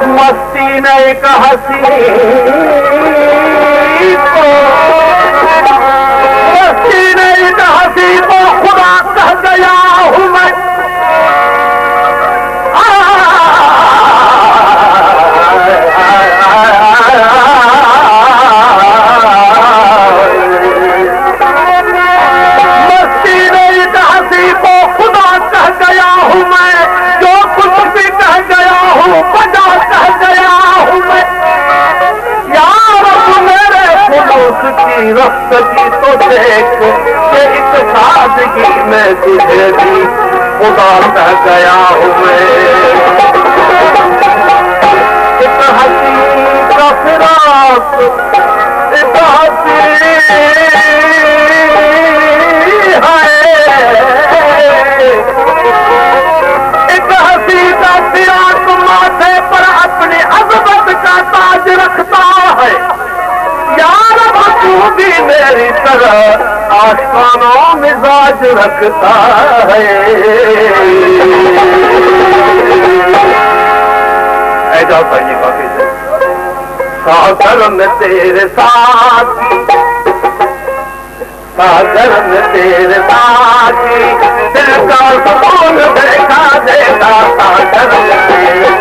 मस्ती ने एक हंसी को, मस्ती ने एक हंसी को खुदा कह गया हूँ मैं। मस्ती ने एक हंसी को खुदा कह गया हूँ मैं, जो कुछ भी कह गया हूँ बजा कह गया हूँ मैं। यार मेरे खुलूस की रफ्त की तो देख के एक सादगी में तुझे भी खुदा कह गया हूँ मैं। एक हंसी का फिराक, एक हंसी है, एक हंसी का फिराक माथे पर अपनी अजमत का ताज रखता है। यार तू भी मेरी तरह आशिकाना मिजाज रखता है। ऐसा पढ़ने काफी है। सागर में तेरे साथ, सागर में तेरे साथ दिल का सुकून देखा देता। सागर में तेरे